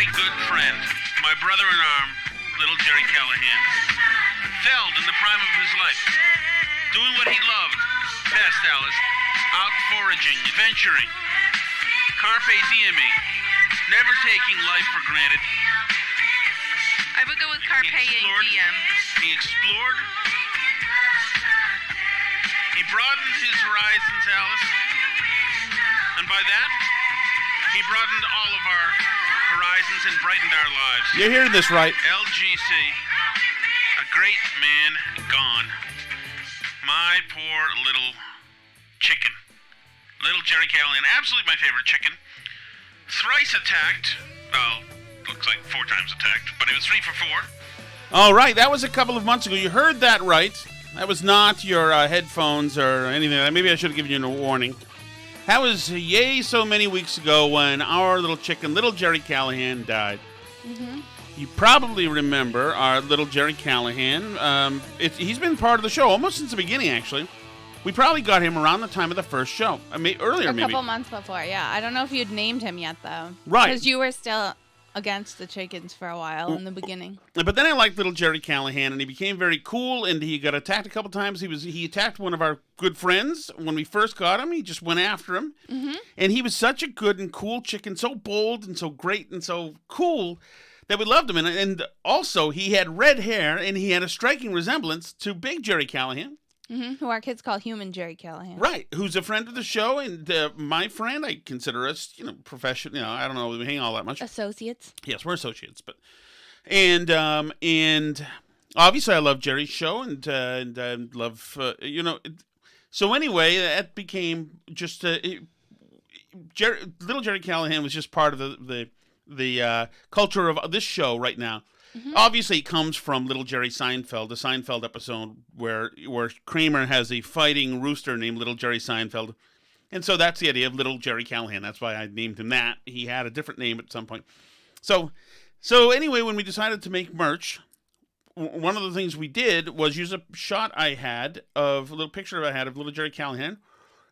my good friend, my brother-in-arm, little Gerry Callahan, felled in the prime of his life, doing what he loved best, Alice, out foraging, adventuring, carpe dieming, never taking life for granted. I would go with carpe diem. He explored. He broadened his horizons, Alice. And by that, he broadened all of our horizons and brightened our lives. You're hearing this right. LGC, a great man gone. My poor little chicken. Little Gerry Callahan, absolutely my favorite chicken. Thrice attacked. Well, looks like 4 times attacked, but it was 3 for 4. All right, that was a couple of months ago. You heard that right. That was not your headphones or anything. Maybe I should have given you a warning. That was yay so many weeks ago when our little chicken, little Gerry Callahan, died. Mm-hmm. You probably remember our little Gerry Callahan. He's been part of the show almost since the beginning, actually. We probably got him around the time of the first show. Earlier, maybe. A couple months before, yeah. I don't know if you'd named him yet, though. Right. Because you were still against the chickens for a while in the beginning. But then I liked little Gerry Callahan, and he became very cool, and he got attacked a couple times. He attacked one of our good friends when we first got him. He just went after him. Mm-hmm. And he was such a good and cool chicken, so bold and so great and so cool that we loved him. And also, he had red hair, and he had a striking resemblance to Big Gerry Callahan. Mm-hmm. Who our kids call Human Gerry Callahan. Right, who's a friend of the show, and my friend. I consider us, professional. I don't know, we hang all that much. Associates. Yes, we're associates, and obviously I love Gerry's show, and love, So anyway, that became just little Gerry Callahan was just part of the culture of this show right now. Mm-hmm. Obviously, it comes from Little Jerry Seinfeld, the Seinfeld episode where Kramer has a fighting rooster named Little Jerry Seinfeld. And so that's the idea of Little Gerry Callahan. That's why I named him that. He had a different name at some point. So anyway, when we decided to make merch, one of the things we did was use a shot I had of a little picture I had of Little Gerry Callahan.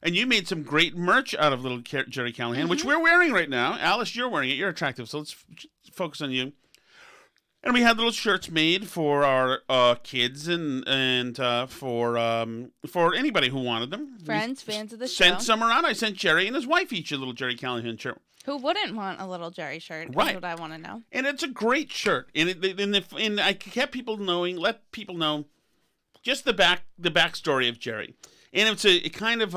And you made some great merch out of Little Gerry Callahan, mm-hmm. which we're wearing right now. Alice, you're wearing it. You're attractive, so let's focus on you. And we had little shirts made for our kids and for anybody who wanted them. Fans of the show. Sent some around. I sent Gerry and his wife each a little Gerry Callahan shirt. Who wouldn't want a little Gerry shirt? Right. That's what I want to know. And it's a great shirt. And I kept people let people know just the backstory of Gerry. And it's a kind of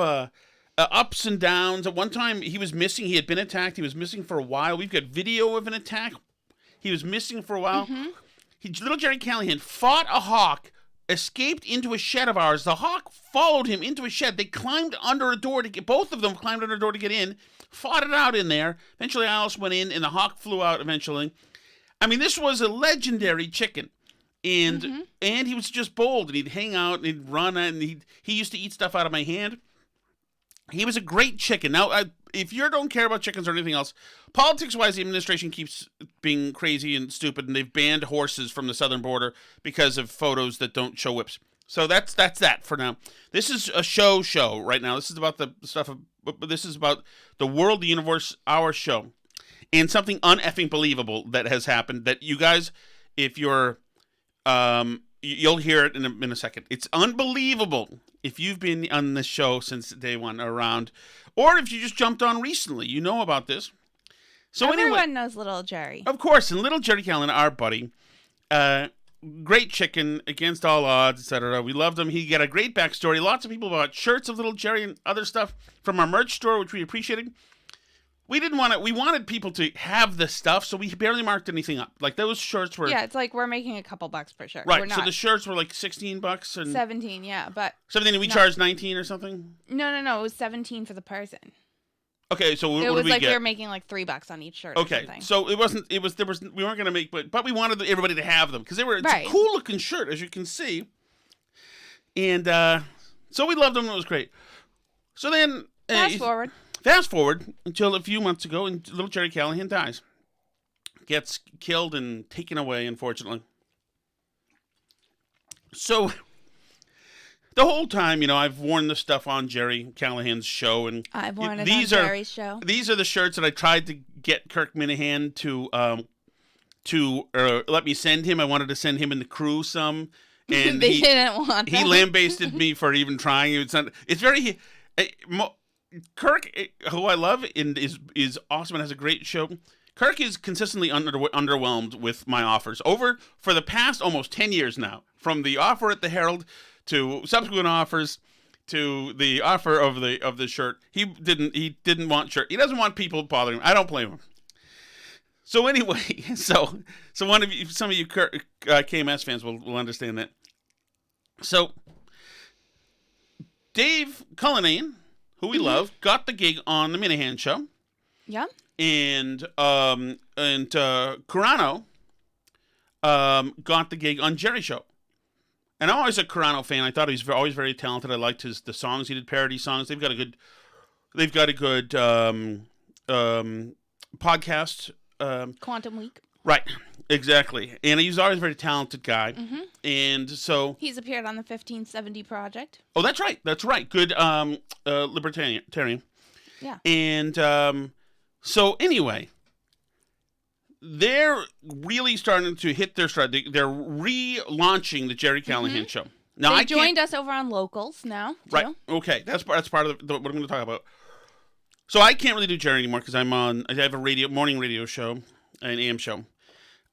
ups and downs. At one time he was missing. He had been attacked. He was missing for a while. We've got video of an attack. He was missing for a while. Mm-hmm. Little Gerry Callahan fought a hawk, escaped into a shed of ours. The hawk followed him into a shed. They climbed under a door both of them climbed under a door to get in, fought it out in there. Eventually Alice went in and the hawk flew out eventually. I mean, this was a legendary chicken. And mm-hmm. and he was just bold, and he'd hang out and he'd run, and he used to eat stuff out of my hand. He was a great chicken. Now, if you don't care about chickens or anything else, politics-wise, the administration keeps being crazy and stupid, and they've banned horses from the southern border because of photos that don't show whips. So that's that for now. This is a show right now. This is about the stuff this is about the world, the universe, our show, and something uneffing believable that has happened that you guys, if you're, you'll hear it in a second. It's unbelievable. If you've been on this show since day one around, or if you just jumped on recently, you know about this. So everyone knows Little Gerry. Of course, and Little Gerry Callahan, our buddy, great chicken against all odds, etc. We loved him. He got a great backstory. Lots of people bought shirts of Little Gerry and other stuff from our merch store, which we appreciated. We didn't want it. We wanted people to have the stuff, so we barely marked anything up. Like those shirts were. Yeah, it's like we're making a couple bucks per shirt. Right. We're not. So the shirts were like $16 and 17. Yeah, but 17. And we charged 19 or something. No. It was 17 for the person. Okay, so what it did was we like get? We were making like $3 on each shirt. Okay, or something. so we weren't gonna make, but we wanted everybody to have them because it's a cool looking shirt, as you can see. And so we loved them. It was great. So then Fast forward until a few months ago, and Little Gerry Callahan dies. Gets killed and taken away, unfortunately. So the whole time, I've worn the stuff on Gerry Callahan's show, and I've worn it on Gerry's show. These are the shirts that I tried to get Kirk Minahan to to let me send him. I wanted to send him and the crew some, and They didn't want he that. lambasted me for even trying. It's very Kirk, who I love and is awesome and has a great show. Kirk is consistently underwhelmed with my offers for the past almost 10 years now, from the offer at the Herald to subsequent offers to the offer of the shirt. He didn't want shirt. He doesn't want people bothering him. I don't blame him. So anyway, so some of you KMS fans will understand that. So Dave Callahan, who we love, got the gig on the Minahan show. Yeah. And Carano got the gig on Gerry's show. And I'm always a Carano fan. I thought he was always very talented. I liked the songs he did, parody songs. They've got a good podcast. Quantum Week. Right, exactly. And he's always a very talented guy. And so He's appeared on the 1570 Project. oh, that's right. Good libertarian. Yeah. And so anyway, they're really starting to hit their stride. They're relaunching the Gerry Callahan show. Now They joined us over on Locals now, too. Right. Okay. That's part of what I'm going to talk about. So I can't really do Gerry anymore because I have a morning radio show, an AM show.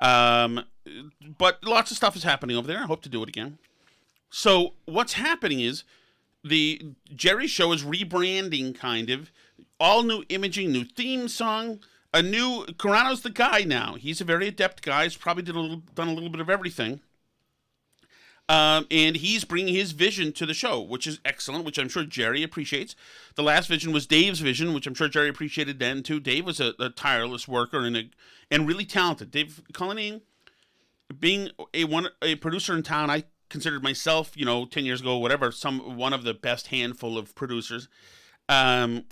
But lots of stuff is happening over there. I hope to do it again. So what's happening is the Gerry show is rebranding, kind of. All new imaging, new theme song, Carano's the guy now. He's a very adept guy. He's probably done a little bit of everything. And he's bringing his vision to the show, which is excellent, which I'm sure Gerry appreciates. The last vision was Dave's vision, which I'm sure Gerry appreciated then too. Dave was a tireless worker and really talented. Dave Callahan, being a producer in town, I considered myself, 10 years ago, whatever, one of the best handful of producers. And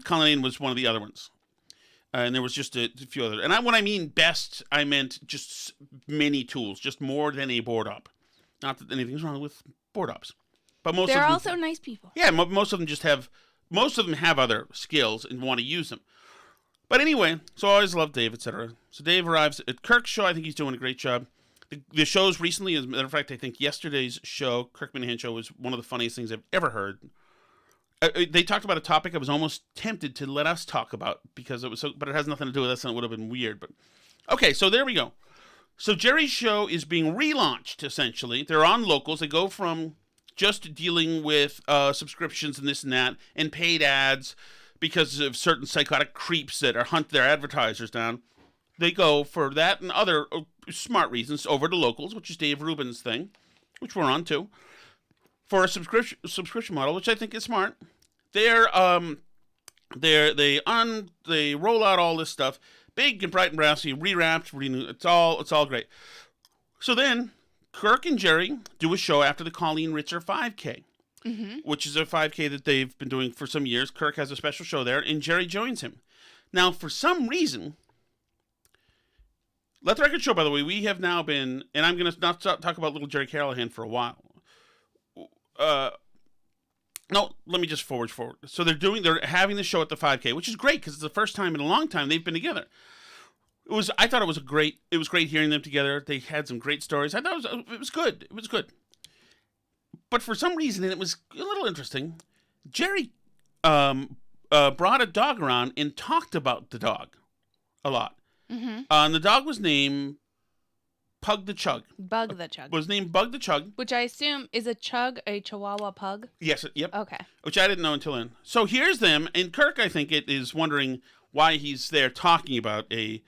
Callahan was one of the other ones. And there was just a few other. And when I mean best, I meant just many tools, just more than a board op. Not that anything's wrong with board ops, but They're also nice people. Yeah, most of them have other skills and want to use them. But anyway, so I always loved Dave, etc. So Dave arrives at Kirk's show. I think he's doing a great job. The shows recently, as a matter of fact, I think yesterday's show, Kirk Minahan show, was one of the funniest things I've ever heard. They talked about a topic I was almost tempted to let us talk about because it was but it has nothing to do with us and it would have been weird. But okay, so there we go. So Gerry's show is being relaunched, essentially. They're on Locals. They go from just dealing with subscriptions and this and that and paid ads because of certain psychotic creeps that hunt their advertisers down. They go for that and other smart reasons over to Locals, which is Dave Rubin's thing, which we're on to, for a subscription model, which I think is smart. They roll out all this stuff. Big and bright and brassy, rewrapped, renewed. It's all great. So then, Kirk and Gerry do a show after the Colleen Ritzer 5K, which is a 5K that they've been doing for some years. Kirk has a special show there, and Gerry joins him. Now, for some reason, Let the Record Show, by the way, we have now been, and I'm going to not talk about little Gerry Callahan for a while. No, let me just forward. So they're having the show at the 5K, which is great because it's the first time in a long time they've been together. I thought it was great hearing them together. They had some great stories. I thought it was good. It was good. But for some reason, and it was a little interesting, Gerry brought a dog around and talked about the dog a lot. And the dog was named Pug the Chug. Bug the Chug. Was named Bug the Chug. Which I assume is a chug, a Chihuahua pug? Yes, yep. Okay. Which I didn't know until then. So here's them, and Kirk, I think, is wondering why he's there talking about a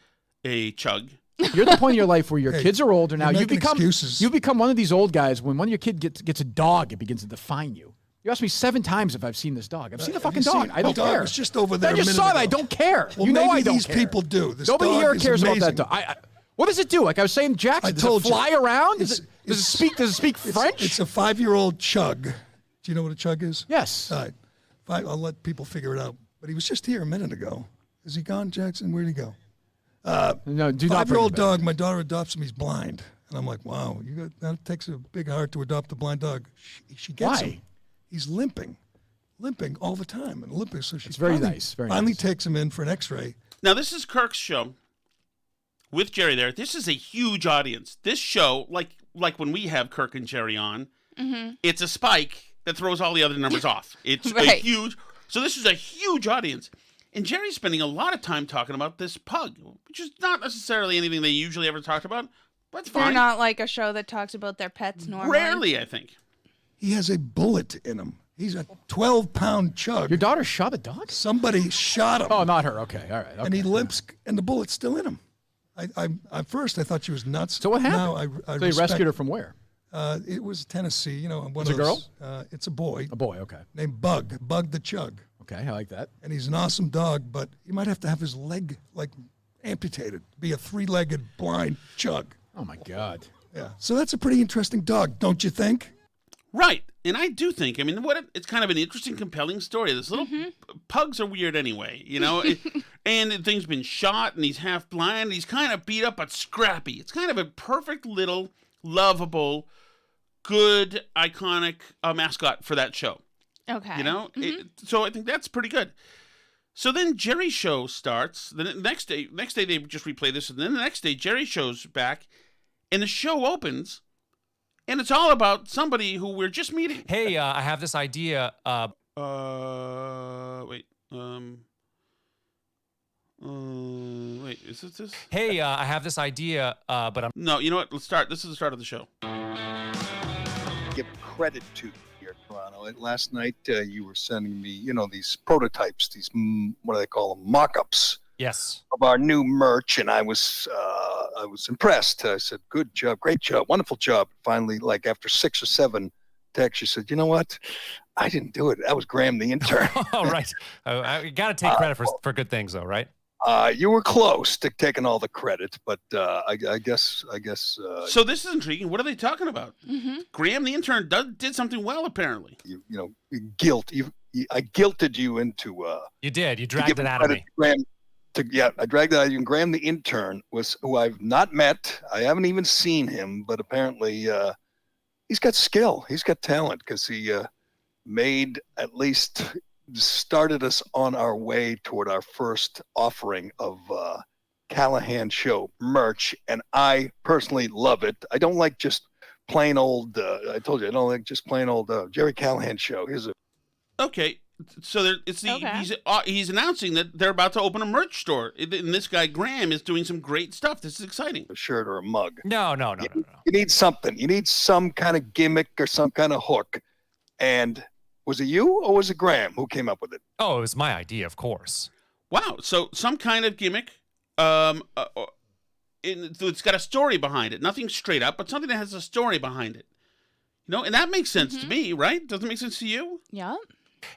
chug. You're at the point in your life where your kids are older now. You've become one of these old guys. When one of your kids gets a dog, it begins to define you. You asked me 7 times if I've seen this dog. I've seen the fucking dog. I don't care. It's just over there. I just saw it. I don't care. Well, you know I don't these care. people do. Nobody here cares about that dog. What does it do? Like I was saying, Jackson, does it fly around? Does it speak French? It's a 5-year-old chug. Do you know what a chug is? Yes. All right. I'll let people figure it out. But he was just here a minute ago. Is he gone, Jackson? Where'd he go? No, do not. 5-year-old dog. My daughter adopts him. He's blind. And I'm like, wow, that takes a big heart to adopt a blind dog. She gets him. He's limping all the time. And limping. So she very nice. Finally takes him in for an X-ray. Now, this is Kirk's show. with Gerry there, this is a huge audience. This show, like when we have Kirk and Gerry on, it's a spike that throws all the other numbers off. It's a huge. So this is a huge audience. And Gerry's spending a lot of time talking about this pug, which is not necessarily anything they usually ever talked about. But it's fine. They're not like a show that talks about their pets normally. Rarely, I think. He has a bullet in him. He's a 12-pound chug. Your daughter shot a dog? Somebody shot him. Oh, not her. Okay, all right. Okay. And he limps, and the bullet's still in him. At first, I thought she was nuts. So what happened? Now I so you rescued her from where? It was Tennessee. You know, It's a girl? It's a boy. A boy, okay. Named Bug the Chug. Okay, I like that. And he's an awesome dog, but he might have to have his leg, amputated. Be a 3-legged blind chug. Oh, my God. Yeah. So that's a pretty interesting dog, don't you think? Right. And I do think, it's kind of an interesting, compelling story. This little pugs are weird anyway, you know? And the thing's been shot, and he's half blind. He's kind of beat up, but scrappy. It's kind of a perfect little, lovable, good, iconic mascot for that show. Okay. You know? So I think that's pretty good. So then Gerry's show starts. The next day they just replay this, and then the next day Gerry's show's back, and the show opens, and it's all about somebody who we're just meeting. Hey, I have this idea. Wait. Wait, is this? Hey, I have this idea, but I'm... No, you know what? Let's start. This is the start of the show. Give credit to here, Toronto. Last night you were sending me, these prototypes, these, what do they call them, mock-ups. Yes. Of our new merch, and I was impressed. I said, "Good job, great job, wonderful job." Finally, after 6 or 7 texts, she said, "You know what? I didn't do it. That was Graham, the intern." Oh, right. I got to take credit for good things, though, right? You were close to taking all the credit, but I guess. So this is intriguing. What are they talking about? Graham, the intern, did something well, apparently. Guilt. I guilted you into. You did. You dragged it out of me. Graham, I dragged it out of you. And Graham, the intern, was who I've not met. I haven't even seen him, but apparently he's got skill. He's got talent because he started us on our way toward our first offering of Callahan show merch, and I personally love it. I don't like just plain old. I told you I don't like just plain old Gerry Callahan show. Okay, so he's announcing that they're about to open a merch store, and this guy Graham is doing some great stuff. This is exciting. A shirt or a mug. No. You need something. You need some kind of gimmick or some kind of hook. And was it you or was it Graham who came up with it? Oh, it was my idea, of course. Wow. So some kind of gimmick. It's got a story behind it. Nothing straight up, but something that has a story behind it. And that makes sense to me, right? Doesn't it make sense to you? Yeah.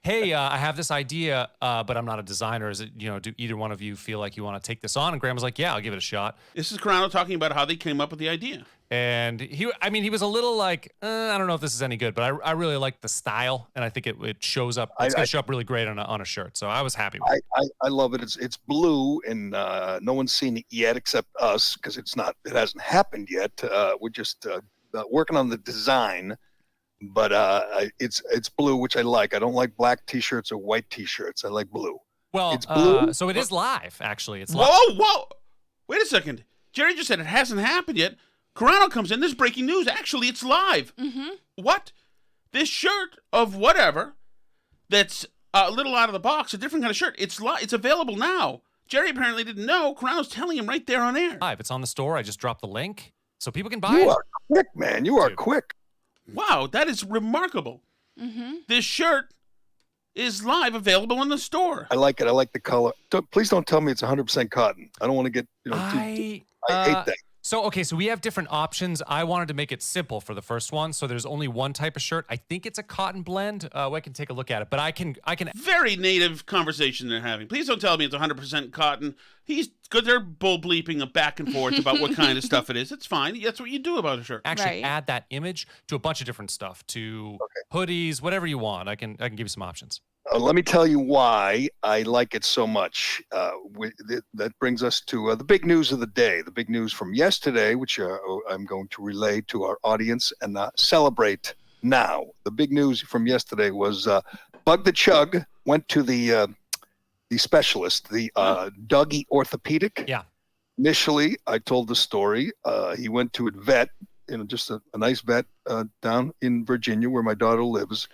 Hey, I have this idea, but I'm not a designer. Is it, do either one of you feel like you want to take this on? And Graham was like, yeah, I'll give it a shot. This is Carano talking about how they came up with the idea. And he was a little like, I don't know if this is any good, but I really like the style, and I think it shows up. It's going to show up really great on a shirt. So I was happy with it. I love it. It's blue, and no one's seen it yet except us because it hasn't happened yet. We're just working on the design. But it's blue, which I like. I don't like black T-shirts or white T-shirts. I like blue. Well, it's blue. So it is live, actually. It's live. Whoa! Wait a second. Gerry just said it hasn't happened yet. Carano comes in. This is breaking news. Actually, it's live. What? This shirt of whatever that's a little out of the box, a different kind of shirt. It's available now. Gerry apparently didn't know. Carano's telling him right there on air. Live. It's on the store. I just dropped the link so people can buy it. You are quick, man. You are quick. Wow, that is remarkable. This shirt is live, available in the store. I like it. I like the color. Please don't tell me it's 100% cotton. I don't want to get, I hate that. So we have different options. I wanted to make it simple for the first one. So there's only one type of shirt. I think it's a cotton blend. I can take a look at it, but I can. Very native conversation they're having. Please don't tell me it's 100% cotton. He's good. They're bull bleeping back and forth about what kind of stuff it is. It's fine. That's what you do about a shirt. Actually, add that image to a bunch of different stuff, to hoodies, whatever you want. I can give you some options. Let me tell you why I like it so much. That brings us to the big news of the day, the big news from yesterday, which I'm going to relay to our audience and celebrate now. The big news from yesterday was Bug the Chug went to the specialist, the Dougie Orthopedic. Yeah. Initially, I told the story. He went to a vet, just a nice vet down in Virginia where my daughter lives.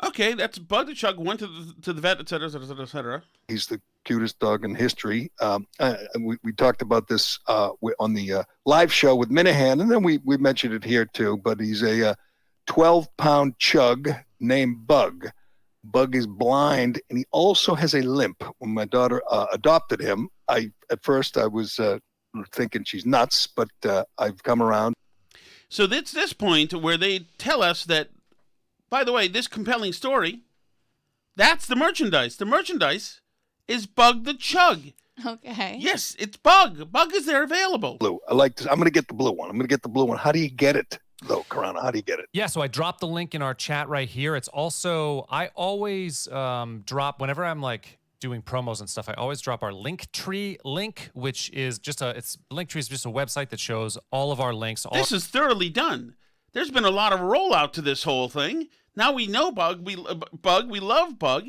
Okay, that's Bug the Chug went to the vet, et cetera, et cetera, et cetera. He's the cutest dog in history. We talked about this on the live show with Minahan, and then we mentioned it here too. But he's a 12-pound chug named Bug. Bug is blind, and he also has a limp. When my daughter adopted him, at first I was thinking she's nuts, but I've come around. So it's this point where they tell us that, by the way, this compelling story, that's the merchandise. The merchandise is Bug the Chug. Okay. Yes, it's Bug. Bug is there available. Blue. I like this. I'm going to get the blue one. How do you get it, though, Carano? How do you get it? Yeah, so I dropped the link in our chat right here. It's also, I always drop, whenever I'm like doing promos and stuff, I always drop our Linktree link, which is just Linktree is just a website that shows all of our links. This is thoroughly done. There's been a lot of rollout to this whole thing. Now we know Bug. We love Bug.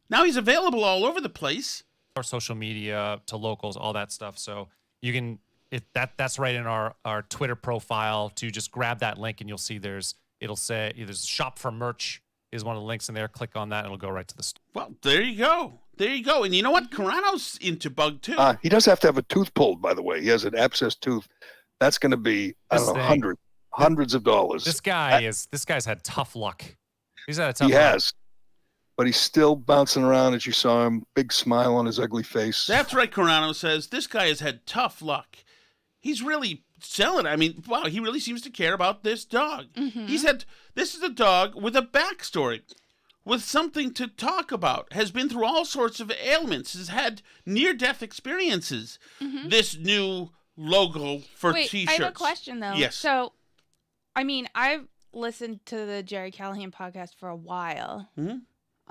Now he's available all over the place. Our social media to locals, all that stuff. So you can that's right in our Twitter profile. To just grab that link and you'll see it'll say there's shop for merch is one of the links in there. Click on that and it'll go right to the store. Well, there you go. There you go. And you know what? Carano's into Bug too. He does have to have a tooth pulled, by the way. He has an abscess tooth. That's going to be hundreds of dollars. This guy's had tough luck. He's had a tough luck. He has. But he's still bouncing around as you saw him. Big smile on his ugly face. That's right, Carano says. This guy has had tough luck. He's really selling. I mean, wow, he really seems to care about this dog. Mm-hmm. This is a dog with a backstory, with something to talk about, has been through all sorts of ailments, has had near-death experiences. Mm-hmm. This new logo for T-shirts. I have a question, though. Yes. So, I mean, I've listened to the Gerry Callahan podcast for a while. Mm-hmm.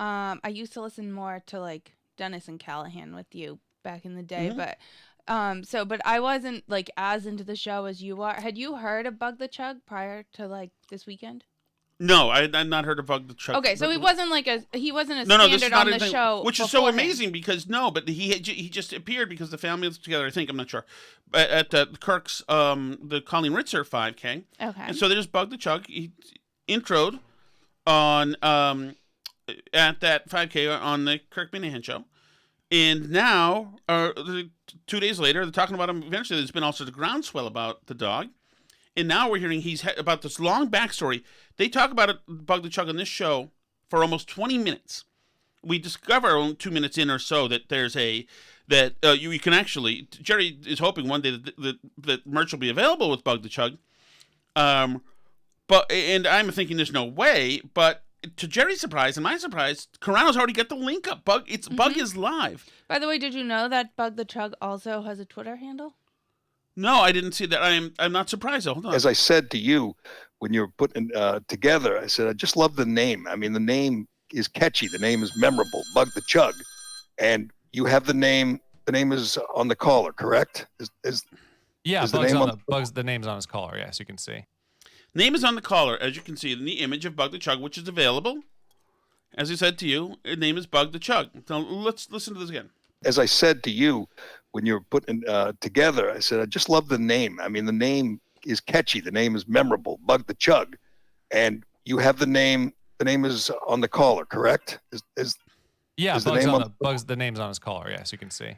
I used to listen more to like Dennis and Callahan with you back in the day, Mm-hmm. but I wasn't like as into the show as you are. Had you heard of Bug the Chug prior to like this weekend? No, I'd not heard of Bug the Chug. Okay, so he wasn't a this standard is on not the anything, show, which is so amazing because but he just appeared because the family was together. I think, I'm not sure, at Kirk's the Colleen Ritzer 5K. Okay, and so there's Bug the Chug. He introed on at that 5K on the Kirk Minahan show, and now 2 days later they're talking about him. Eventually, there's been all sorts of groundswell about the dog. And now we're hearing he's about this long backstory. They talk about it, Bug the Chug on this show for almost 20 minutes. We discover only 2 minutes in or so that there's you can actually. Gerry is hoping one day that merch will be available with Bug the Chug. And I'm thinking there's no way. But to Gerry's surprise and my surprise, Carano's already got the link up. Bug is live. By the way, did you know that Bug the Chug also has a Twitter handle? No, I didn't see that. I'm not surprised. Hold on. As I said to you when you were putting together, I said I just love the name. I mean, the name is catchy. The name is memorable. Bug the Chug, and you have the name. The name is on the collar, correct? Yeah, the name's on his collar. Yes, you can see. Name is on the collar, as you can see in the image of Bug the Chug, which is available. As I said to you, the name is Bug the Chug. So let's listen to this again. As I said to you when you were putting together, I said I just love the name. I mean, the name is catchy. The name is memorable. Bug the Chug, and you have the name. The name is on the collar, correct? The name's on his collar. Yes, you can see.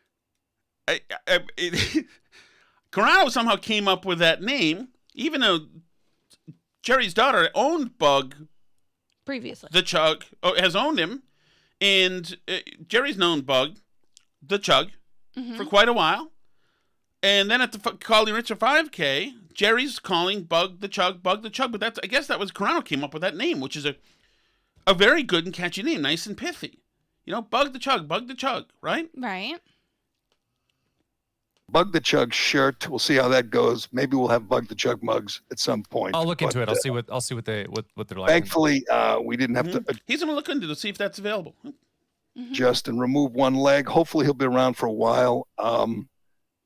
Carano somehow came up with that name, even though Gerry's daughter owned Bug previously. The Chug has owned him, and Gerry's known Bug the Chug for quite a while. And then at the Colleen Ritzer 5K, Gerry's calling Bug the Chug. But I guess that was Carano came up with that name, which is a very good and catchy name, nice and pithy. You know, Bug the Chug, right? Right. Bug the Chug shirt. We'll see how that goes. Maybe we'll have Bug the Chug mugs at some point. I'll look into it. I'll see what they're like. Thankfully, we didn't have to. He's gonna look into it to see if that's available. Just and remove one leg. Hopefully, he'll be around for a while.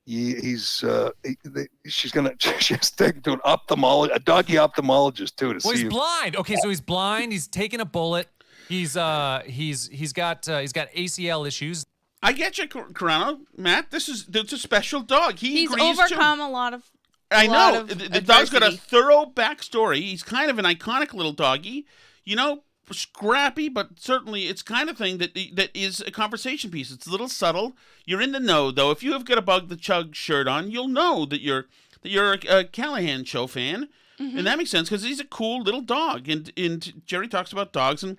She's gonna just take to a doggy ophthalmologist too to see. Well, he's blind. Okay, so he's blind. He's taking a bullet. He's got ACL issues. I get you, Carano. Matt, it's a special dog. He's agrees overcome a lot of. I know. Of the dog's got a thorough backstory. He's kind of an iconic little doggy. You know, scrappy, but certainly it's kind of thing that is a conversation piece. It's a little subtle. You're in the know, though. If you have got a Bug the Chug shirt on, you'll know that you're a Callahan show fan. Mm-hmm. And that makes sense because he's a cool little dog. And Gerry talks about dogs and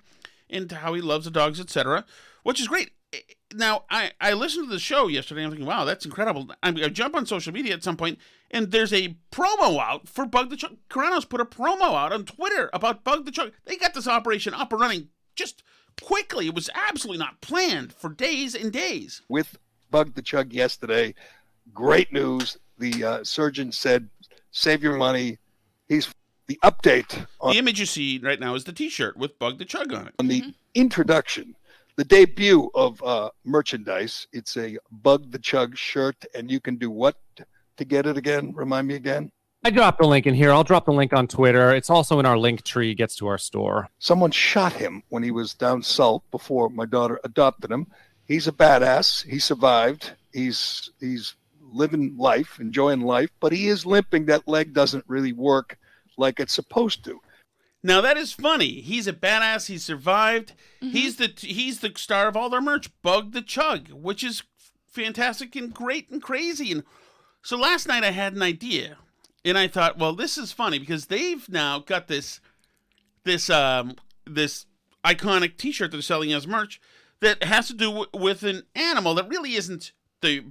how he loves the dogs, etc., which is great. Now, I listened to the show yesterday. I'm thinking, wow, that's incredible. I jump on social media at some point, and there's a promo out for Bug the Chug. Carano's put a promo out on Twitter about Bug the Chug. They got this operation up and running just quickly. It was absolutely not planned for days and days. With Bug the Chug yesterday, great news. The surgeon said, save your money. He's the update. The image you see right now is the T-shirt with Bug the Chug on it. On the introduction, the debut of merchandise. It's a Bug the Chug shirt, and you can do what to get it again? Remind me again. I dropped the link in here. I'll drop the link on Twitter. It's also in our link tree. Gets to our store. Someone shot him when he was down south before my daughter adopted him. He's a badass. He survived. He's living life, enjoying life, but he is limping. That leg doesn't really work like it's supposed to. Now that is funny. He's a badass. He survived. Mm-hmm. He's the star of all their merch, Bug the Chug, which is fantastic and great and crazy. And so last night I had an idea, and I thought, well, this is funny because they've now got this iconic T-shirt they're selling as merch that has to do with an animal that really isn't the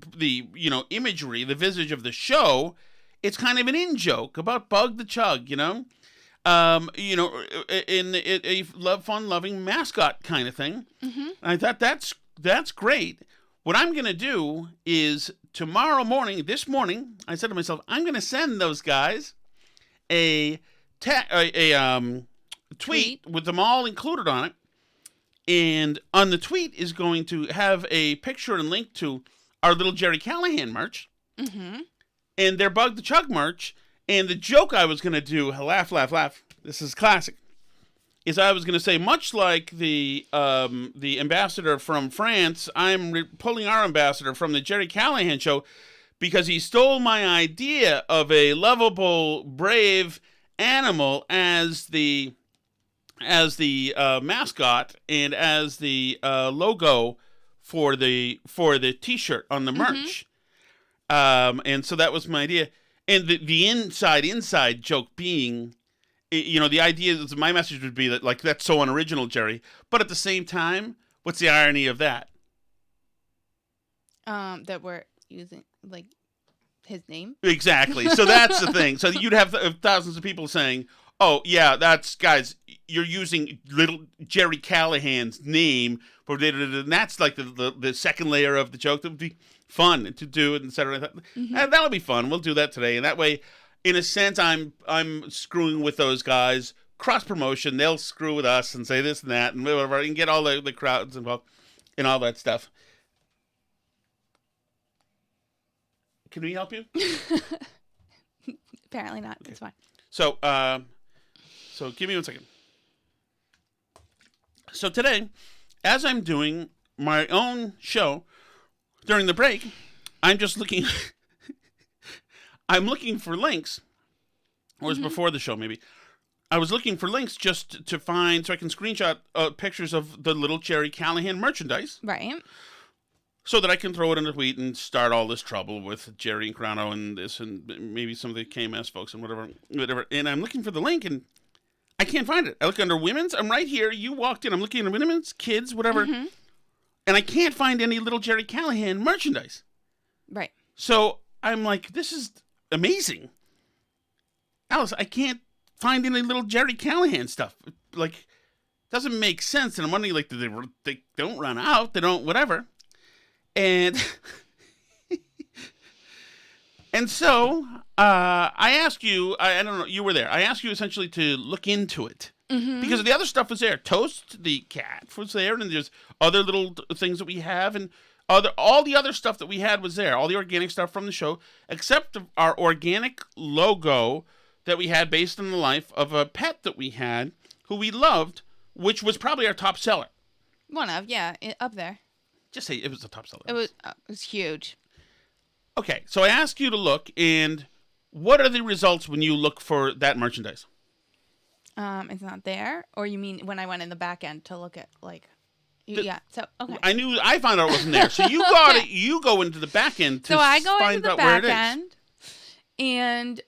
imagery, the visage of the show. It's kind of an in-joke about Bug the Chug, in a fun-loving mascot kind of thing. Mm-hmm. And I thought that's great. What I'm going to do is this morning, I said to myself, I'm going to send those guys a tweet with them all included on it. And on the tweet is going to have a picture and link to our little Gerry Callahan merch. Mm-hmm. And their Bug the Chug merch. And the joke I was going to do, laugh, this is classic, is I was going to say, much like the ambassador from France, I'm pulling our ambassador from the Gerry Callahan show because he stole my idea of a lovable, brave animal as the mascot and as the logo for the T-shirt on the merch. Mm-hmm. And so that was my idea. And the inside joke being, the idea is my message would be that, like, that's so unoriginal, Gerry. But at the same time, what's the irony of that? That we're using, like, his name. Exactly. So that's the thing. So you'd have thousands of people saying, oh, yeah, guys, you're using little Gerry Callahan's name. And that's like the second layer of the joke that would be fun to do, et cetera. Mm-hmm. And that'll be fun. We'll do that today. And that way, in a sense, I'm screwing with those guys. Cross promotion. They'll screw with us and say this and that and whatever, and get all the crowds involved and all that stuff. Can we help you? Apparently not. Okay. It's fine. So give me 1 second. So today, as I'm doing my own show during the break, I'm just looking. I'm looking for links. Or it was before the show, maybe. I was looking for links just to find, so I can screenshot pictures of the little Gerry Callahan merchandise. Right. So that I can throw it in the tweet and start all this trouble with Gerry and Carano and this and maybe some of the KMS folks and whatever. And I'm looking for the link and I can't find it. I look under women's. I'm right here. You walked in. I'm looking under women's, kids, whatever. Mm-hmm. And I can't find any little Gerry Callahan merchandise. Right. So I'm like, this is amazing. Alice, I can't find any little Gerry Callahan stuff. Like, doesn't make sense. And I'm wondering, like, they don't run out. They don't, whatever. And and so I asked you, I don't know, you were there. I asked you essentially to look into it. Mm-hmm. Because the other stuff was there. Toast the cat was there, and there's other little things that we have, and all the other stuff that we had was there. All the organic stuff from the show, except our organic logo that we had based on the life of a pet that we had, who we loved, which was probably our top seller. One of, yeah, up there. Just say it was the top seller. It was huge. Okay, so I asked you to look, and what are the results when you look for that merchandise? It's not there, or you mean when I went in the back end to look at yeah. So okay. I found out it wasn't there. So you got it. You go into the back end to I go find into the out where it back is. end, and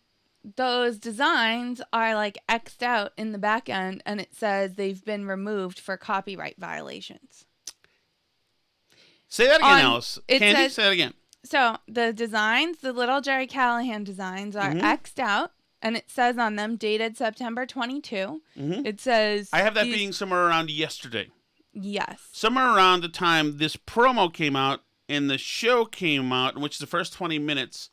those designs are like X'd out in the back end, and it says they've been removed for copyright violations. Say that again, Alice. Candy, say that again. So the designs, the little Gerry Callahan designs, are X'd out, and it says on them dated September 22. It says I have that being somewhere around yesterday. Yes. Somewhere around the time this promo came out and the show came out, in which the first 20 minutes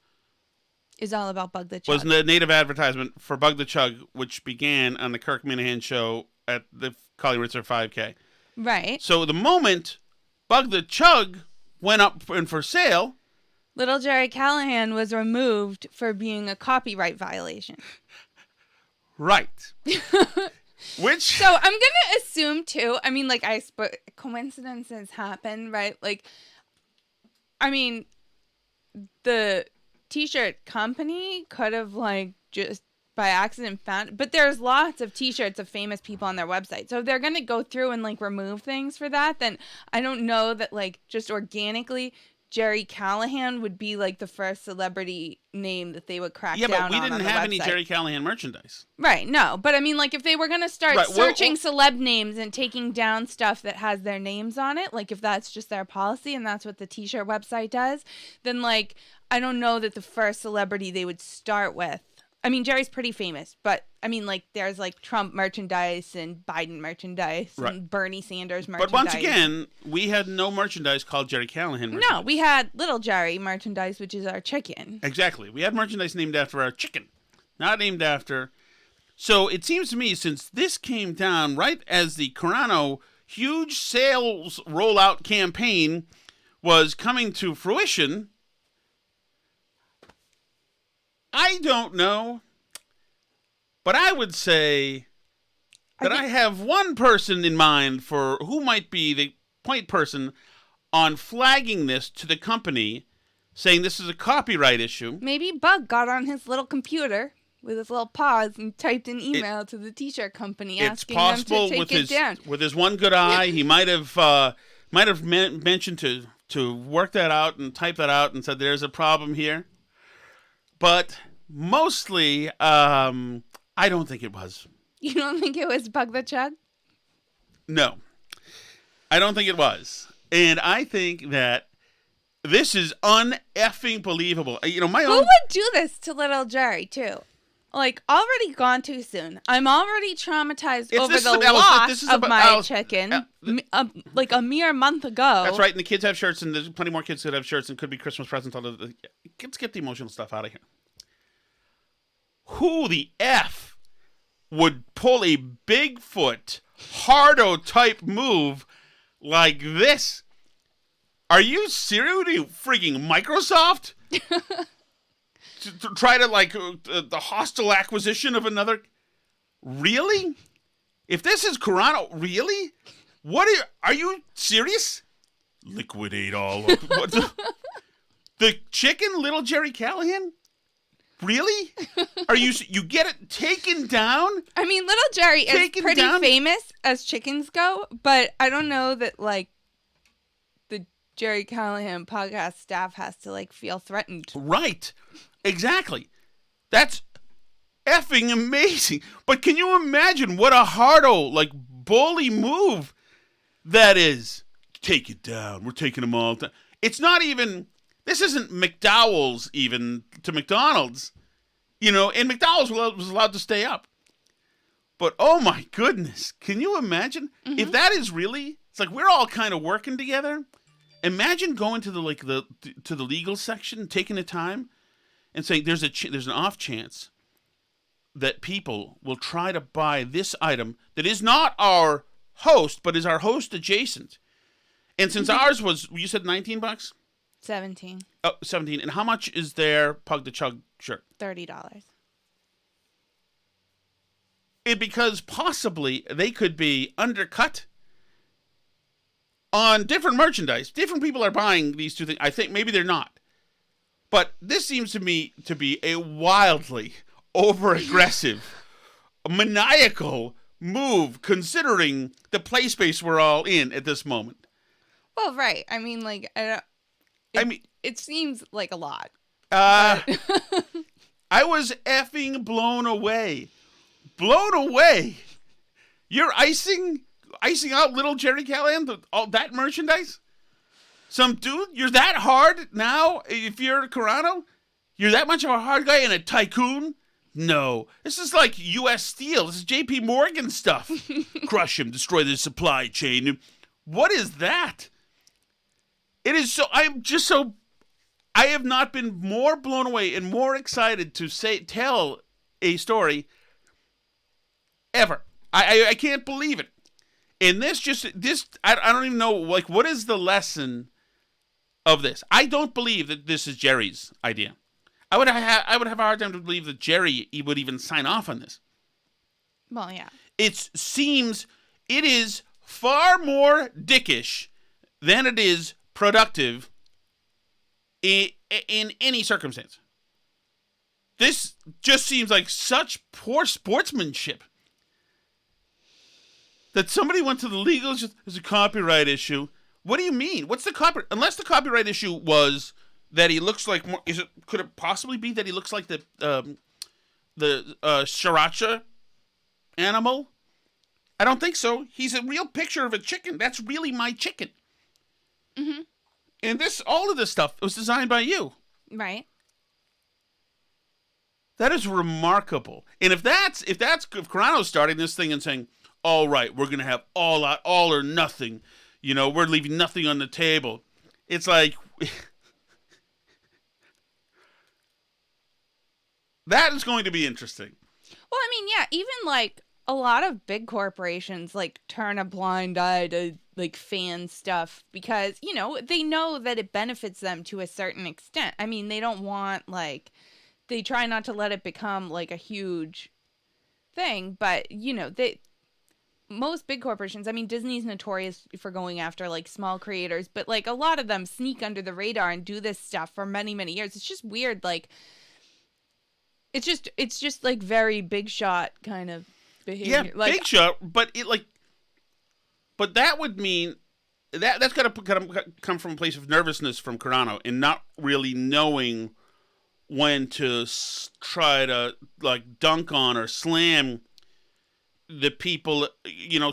is all about Bug the Chug. Was the native advertisement for Bug the Chug, which began on the Kirk Minahan show at the Collie Ritzer 5K. Right. So the moment Bug the Chug went up and for sale, little Gerry Callahan was removed for being a copyright violation. Right. Which? So I'm going to assume, too, I mean, like, coincidences happen, right? Like, I mean, the T-shirt company could have, like, just by accident found, but there's lots of T-shirts of famous people on their website. So if they're going to go through and, like, remove things for that, then I don't know that, like, just organically Gerry Callahan would be like the first celebrity name that they would crack down on. Yeah, but we didn't have any website. Gerry Callahan merchandise. Right, no. But I mean, like, if they were going to start searching celeb names and taking down stuff that has their names on it, like if that's just their policy and that's what the T-shirt website does, then, like, I don't know that the first celebrity they would start with. I mean, Jerry's pretty famous, but I mean, like, there's like Trump merchandise and Biden merchandise and Bernie Sanders merchandise. But once again, we had no merchandise called Gerry Callahan merchandise. No, we had Little Gerry merchandise, which is our chicken. Exactly. We had merchandise named after our chicken, not named after. So it seems to me, since this came down right as the Carano huge sales rollout campaign was coming to fruition, I don't know, but I would say that I have one person in mind for who might be the point person on flagging this to the company, saying this is a copyright issue. Maybe Bug got on his little computer with his little paws and typed an email to the T-shirt company asking them to take it down. With his one good eye, he might have mentioned to work that out and type that out and said there's a problem here. But mostly, I don't think it was. You don't think it was Bug the Chug? No. I don't think it was. And I think that this is un-effing believable. You know, Who would do this to little Gerry, too? Like, already gone too soon. I'm already traumatized over the loss of my chicken, like a mere month ago. That's right, and the kids have shirts, and there's plenty more kids that have shirts, and could be Christmas presents. Let's get the emotional stuff out of here. Who the F would pull a Bigfoot, hardo-type move like this? Are you serious? Are you freaking Microsoft? to try to, like, the hostile acquisition of another? Really? If this is Carano, really? What are you serious? Liquidate all of what the chicken, little Gerry Callahan? Really? Are you get it taken down? I mean, little Gerry is pretty famous as chickens go, but I don't know that, like, the Gerry Callahan podcast staff has to, like, feel threatened. Right. Exactly. That's effing amazing. But can you imagine what a hardo, like, bully move that is? Take it down. We're taking them all down. It's not even... This isn't McDowell's even to McDonald's, you know, and McDowell's was allowed to stay up. But, oh my goodness, can you imagine? If that is really, it's like we're all kind of working together. Imagine going to the legal section, taking the time and saying there's an off chance that people will try to buy this item that is not our host, but is our host adjacent. And since ours was, you said $19? 17. Oh, 17. And how much is their Pug the Chug shirt? $30. Because possibly they could be undercut on different merchandise. Different people are buying these two things. I think maybe they're not. But this seems to me to be a wildly over-aggressive, maniacal move, considering the play space we're all in at this moment. Well, right. I mean, like, it seems like a lot. I was effing blown away. Blown away. You're icing out little Gerry Callahan, all that merchandise? Some dude, you're that hard now if you're Carano? You're that much of a hard guy and a tycoon? No. This is like U.S. Steel. This is J.P. Morgan stuff. Crush him, destroy the supply chain. What is that? It is so, I have not been more blown away and more excited to tell a story ever. I can't believe it. And I don't even know, like, what is the lesson of this? I don't believe that this is Gerry's idea. I would have a hard time to believe that Gerry would even sign off on this. Well, yeah. It is far more dickish than it is productive in any circumstance. This just seems like such poor sportsmanship. That somebody went to the legal, there's a copyright issue. What do you mean? What's the copyright? Unless the copyright issue was that he looks like more, could it possibly be that he looks like the sriracha animal? I don't think so. He's a real picture of a chicken. That's really my chicken. Mm-hmm. And all of this stuff was designed by you. Right. That is remarkable. And if Carano's starting this thing and saying, all right, we're going to have all or nothing. We're leaving nothing on the table. It's like, that is going to be interesting. Well, I mean, yeah, even like a lot of big corporations like turn a blind eye to like fan stuff because, they know that it benefits them to a certain extent. I mean, they don't want they try not to let it become like a huge thing, but most big corporations, I mean, Disney's notorious for going after like small creators, but like a lot of them sneak under the radar and do this stuff for many, many years. It's just weird. Like, it's just like very big shot kind of behavior. Yeah, big shot, but but that would mean that's got to come from a place of nervousness from Carano and not really knowing when to try to like dunk on or slam the people,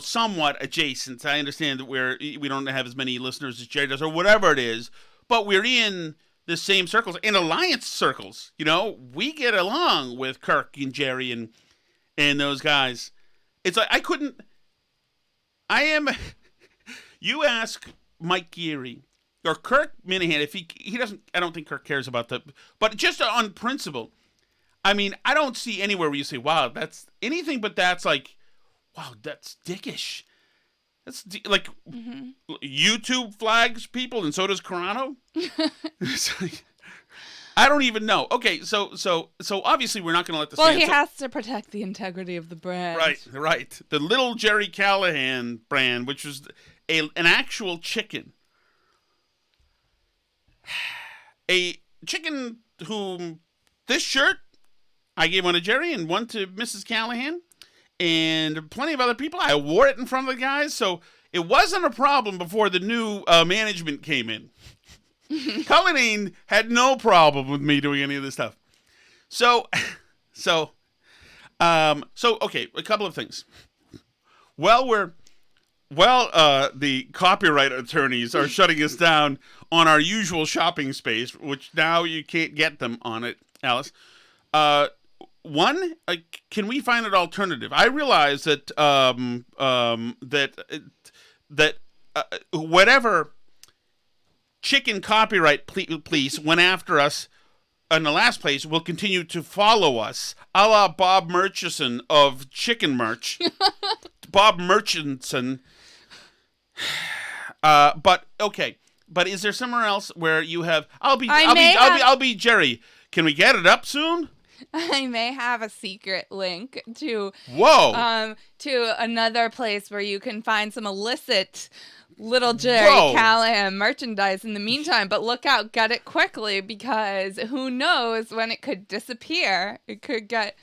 somewhat adjacent. I understand that we don't have as many listeners as Gerry does or whatever it is, but we're in the same circles, in alliance circles. We get along with Kirk and Gerry and those guys. It's like you ask Mike Geary or Kirk Minahan if he doesn't, I don't think Kirk cares about that, but just on principle, I mean, I don't see anywhere where you say, wow, that's anything but that's like, wow, that's dickish. That's like YouTube flags people, and so does Carano. I don't even know. Okay, so obviously we're not going to let this. Well, he has to protect the integrity of the brand. Right. The little Gerry Callahan brand, which was an actual chicken, a chicken whom this shirt I gave one to Gerry and one to Mrs. Callahan. And plenty of other people. I wore it in front of the guys, so it wasn't a problem before the new management came in. Callahan had no problem with me doing any of this stuff. So okay, a couple of things. The copyright attorneys are shutting us down on our usual shopping space, which now you can't get them on it, Alice. One, can we find an alternative? I realize that whatever chicken copyright police went after us in the last place will continue to follow us, a la Bob Murchison of Chicken Merch. Bob Murchison. But okay. But is there somewhere else where you have? I'll be Gerry. Can we get it up soon? I may have a secret link to to another place where you can find some illicit Little Jerry Whoa. Callahan merchandise in the meantime, but look out, get it quickly, because who knows when it could disappear. It could get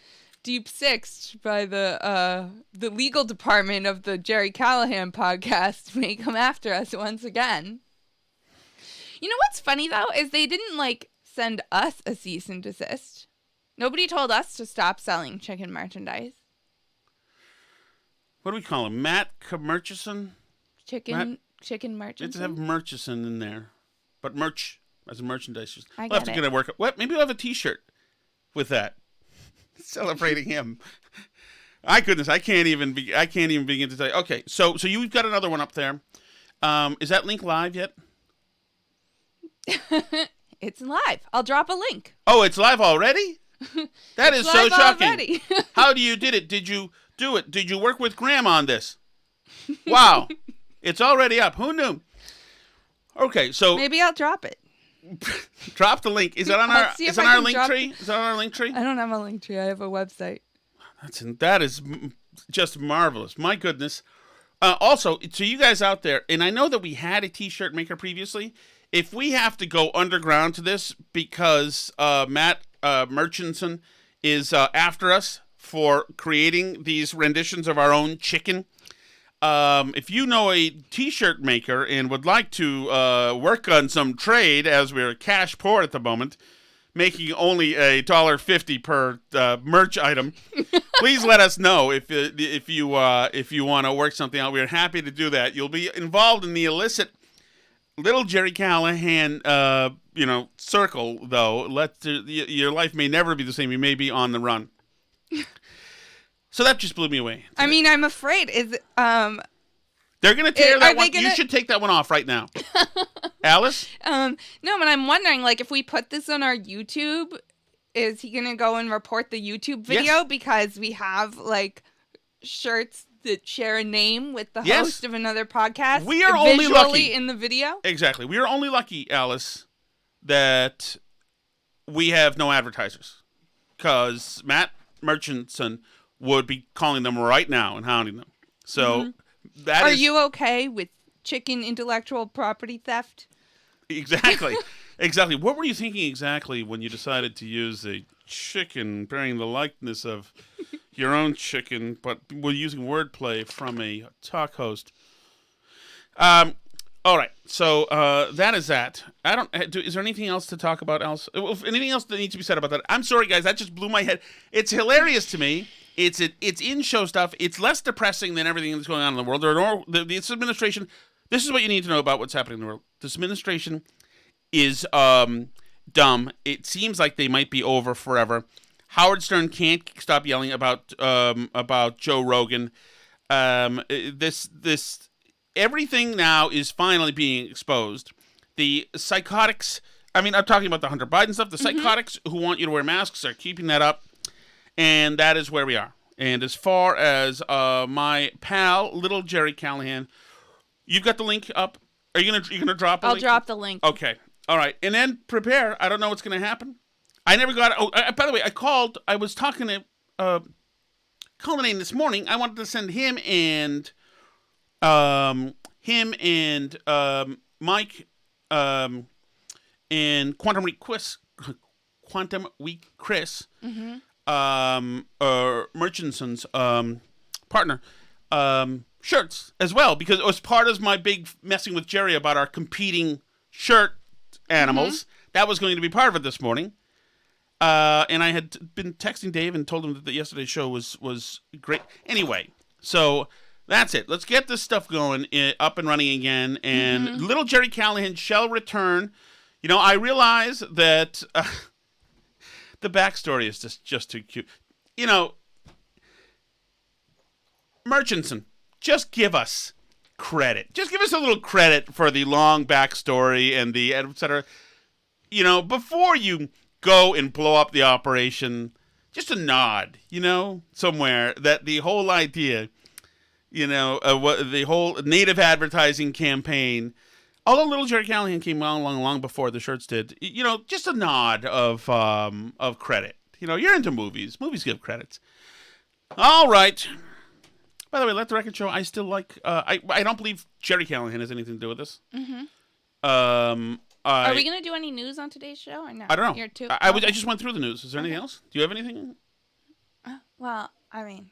deep sixed by the legal department of the Jerry Callahan podcast may come after us once again. You know what's funny though is they didn't like send us a cease and desist. Nobody told us to stop selling chicken merchandise. What do we call him? Matt Murchison? Chicken merchandise. Let's have Murchison in there. But merch as a merchandise. I we'll have get to get it work. What? Maybe we'll have a T-shirt with that. Celebrating him. My goodness, I can't even begin to tell you. Okay, so you've got another one up there. Is that link live yet? It's live. I'll drop a link. Oh, it's live already? That is so live shocking. already. How do you did it? Did you do it? Did you work with Graham on this? Wow. It's already up. Who knew? Okay, so Maybe I'll drop it. drop the link. Is that on our link tree? Is that on our link tree? I don't have a link tree. I have a website. That is just marvelous. My goodness. Also, to you guys out there, and I know that we had a T-shirt maker previously. If we have to go underground to this because Matt Murchison is after us for creating these renditions of our own chicken, if you know a T-shirt maker and would like to work on some trade, as we're cash poor at the moment, making only $1.50 per merch item, please let us know if you want to work something out. We're happy to do that. You'll be involved in the illicit Little Jerry Callahan circle, though. Your life may never be the same. You may be on the run. So that just blew me away. I mean, I'm afraid they're going to tear that one. You should take that one off right now. Alice? No, but I'm wondering, like, if we put this on our YouTube, is he going to go and report the YouTube video? Yes. Because we have, like, shirts that share a name with the host of another podcast. We are only lucky in the video. Exactly. We are only lucky, Alice, that we have no advertisers. Because Matt Murchison would be calling them right now and hounding them. So Are you okay with chicken intellectual property theft? Exactly. Exactly. What were you thinking exactly when you decided to use a chicken bearing the likeness of your own chicken, but we're using wordplay from a talk host? All right. So that is that. Is there anything else to talk about else? Anything else that needs to be said about that? I'm sorry, guys. That just blew my head. It's hilarious to me. It's in-show stuff. It's less depressing than everything that's going on in the world. This administration, this is what you need to know about what's happening in the world. This administration is dumb. It seems like they might be over forever. Howard Stern can't stop yelling about Joe Rogan. Everything now is finally being exposed. The psychotics, I'm talking about the Hunter Biden stuff. The psychotics who want you to wear masks are keeping that up. And that is where we are. And as far as my pal, Little Jerry Callahan, you've got the link up. Are you gonna drop? I'll drop the link. Okay. All right. And then prepare. I don't know what's gonna happen. I never got. By the way, I called. I was talking to Cullinane this morning. I wanted to send him and Mike and Quantum Week Chris. Murchison's partner, shirts as well, because it was part of my big messing with Gerry about our competing shirt animals. That was going to be part of it this morning. And I had been texting Dave and told him that yesterday's show was great. Anyway, so that's it. Let's get this stuff going, up and running again. And Little Jerry Callahan shall return. I realize that the backstory is just too cute. Murchison, just give us credit. Just give us a little credit for the long backstory and the et cetera. Before you go and blow up the operation, just a nod, somewhere that the whole idea, the whole native advertising campaign, although Little Jerry Callahan came long before the shirts did, just a nod of credit. You're into movies. Movies give credits. All right. By the way, let the record show. I still like. I don't believe Gerry Callahan has anything to do with this. Mm-hmm. Are we gonna do any news on today's show or no? I don't know. You're too. I just went through the news. Is there anything else? Do you have anything? Well, I mean,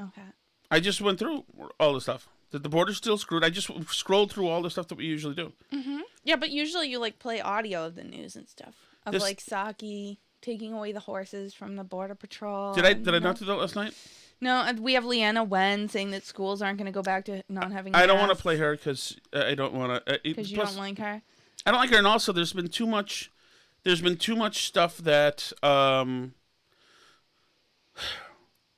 okay. I just went through all the stuff. The border's still screwed. I just scrolled through all the stuff that we usually do. Mm-hmm. Yeah, but usually you like play audio of the news and stuff of like Saki taking away the horses from the border patrol. Did I not do that last night? No, we have Leanna Wen saying that schools aren't going to go back to not having. I don't want to play her because I don't want to. Because you don't like her. I don't like her, and also there's been too much. There's been too much stuff that.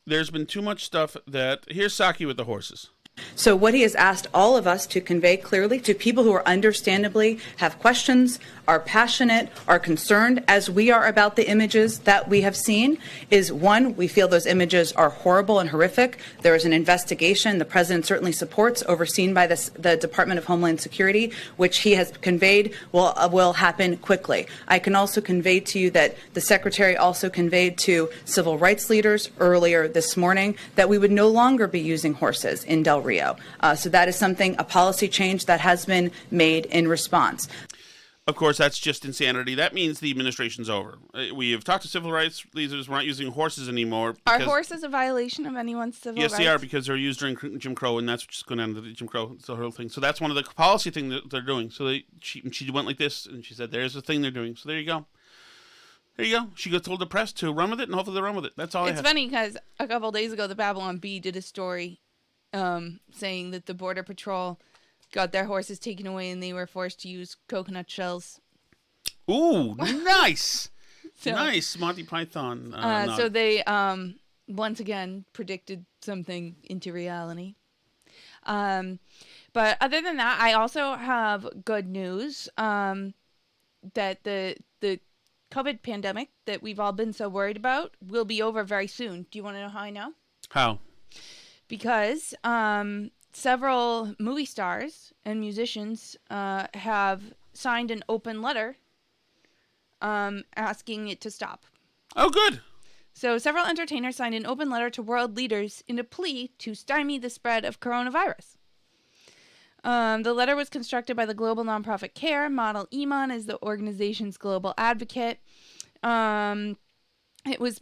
There's been too much stuff that. Here's Saki with the horses. So what he has asked all of us to convey clearly to people who are understandably have questions, are passionate, are concerned, as we are about the images that we have seen, is one, we feel those images are horrible and horrific. There is an investigation the president certainly supports, overseen by the Department of Homeland Security, which he has conveyed will happen quickly. I can also convey to you that the secretary also conveyed to civil rights leaders earlier this morning that we would no longer be using horses in Del Rio. So that is something, a policy change that has been made in response. Of course, that's just insanity. That means the administration's over. We have talked to civil rights leaders. We're not using horses anymore. Are horses a violation of anyone's civil rights? Yes, they are, because they're used during Jim Crow, and that's what's going on with Jim Crow. It's the whole thing. So that's one of the policy things that they're doing. So she went like this, and she said, there's the thing they're doing. So there you go. There you go. She told the press to run with it, and hopefully they'll run with it. That's all I have. It's funny because a couple days ago, the Babylon Bee did a story saying that the Border Patrol got their horses taken away and they were forced to use coconut shells. Ooh, nice. Nice Monty Python. So they once again predicted something into reality. But other than that, I also have good news that the COVID pandemic that we've all been so worried about will be over very soon. Do you want to know how I know? How? Because several movie stars and musicians have signed an open letter asking it to stop. Oh, good. So several entertainers signed an open letter to world leaders in a plea to stymie the spread of coronavirus. The letter was constructed by the global nonprofit CARE. Model Iman is the organization's global advocate. It was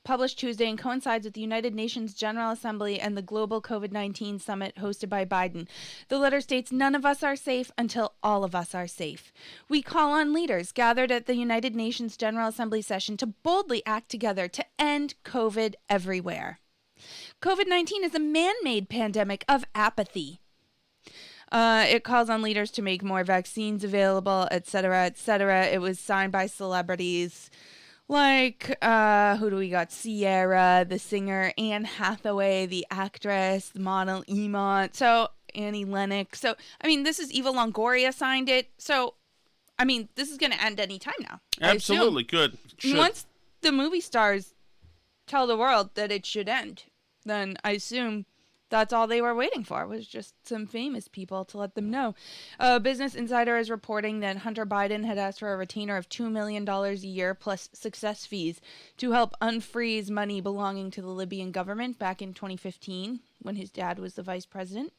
published Tuesday and coincides with the United Nations General Assembly and the global COVID-19 summit hosted by Biden. The letter states, "None of us are safe until all of us are safe. We call on leaders gathered at the United Nations General Assembly session to boldly act together to end COVID everywhere. COVID-19 is a man-made pandemic of apathy. It calls on leaders to make more vaccines available, etc., etc." It was signed by celebrities like, who do we got? Sierra, the singer, Anne Hathaway, the actress, the model Iman, so Annie Lennox. So, I mean, this is Eva Longoria signed it. So, I mean, this is going to end any time now. Absolutely, good. Once the movie stars tell the world that it should end, then I assume that's all they were waiting for, was just some famous people to let them know. Business Insider is reporting that Hunter Biden had asked for a retainer of $2 million a year plus success fees to help unfreeze money belonging to the Libyan government back in 2015 when his dad was the vice president.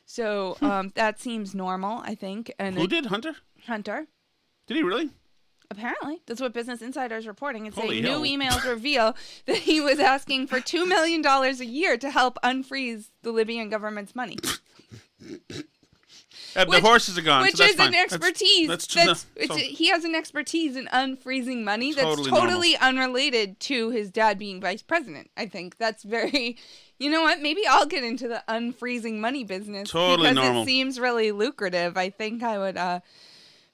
So that seems normal, I think. And who did? Hunter? Hunter. Did he really? Apparently. That's what Business Insider is reporting. It's saying new emails reveal that he was asking for $2 million a year to help unfreeze the Libyan government's money. The horses are gone, which so that's is fine. an expertise. He has an expertise in unfreezing money that's totally unrelated to his dad being vice president. I think that's very... You know what? Maybe I'll get into the unfreezing money business. Totally because normal. It seems really lucrative. I think I would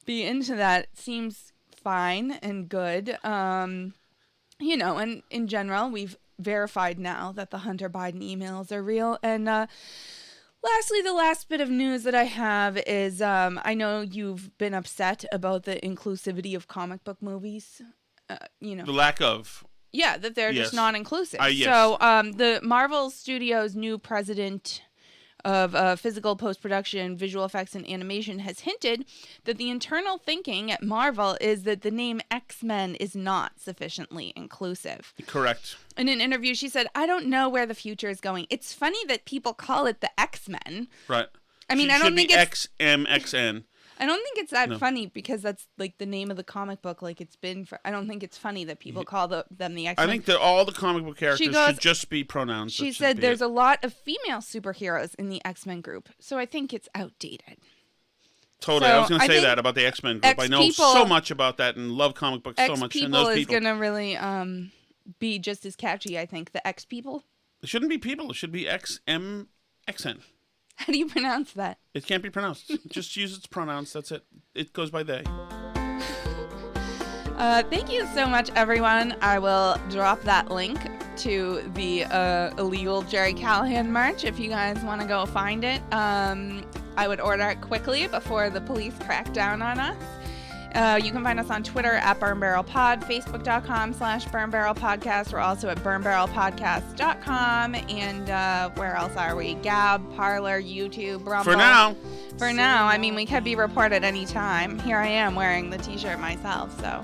be into that. It seems fine and good. You know, and in general, we've verified now that the Hunter Biden emails are real. And lastly, the last bit of news that I have is I know you've been upset about the inclusivity of comic book movies. You know, the lack of. Yeah, that they're just not inclusive. Yes. So the Marvel Studios' new president, of physical post-production, visual effects, and animation, has hinted that the internal thinking at Marvel is that the name X-Men is not sufficiently inclusive. Correct. In an interview, she said, "I don't know where the future is going. It's funny that people call it the X-Men." Right. I mean, I don't think it's XMXN. I don't think it's that funny because that's like the name of the comic book. Like it's been for. I don't think it's funny that people call them the X-Men. I think that all the comic book characters should just be pronouns. She said there's a lot of female superheroes in the X-Men group, so I think it's outdated. Totally, So I was going to say that about the X-Men group. I know so much about that and love comic books so much. And those people is going to really be just as catchy. I think the X people. It shouldn't be people. It should be XMXN. How do you pronounce that? It can't be pronounced. Just use its pronouns. That's it. It goes by they. Thank you so much, everyone. I will drop that link to the illegal Gerry Callahan merch if you guys want to go find it. I would order it quickly before the police crack down on us. You can find us on Twitter at BurnBarrelPod, Facebook.com/BurnBarrelPodcast. We're also at BurnBarrelPodcast.com. And where else are we? Gab, Parler, YouTube, Rumble. For now. I mean, we could be reported any time. Here I am wearing the t-shirt myself, so...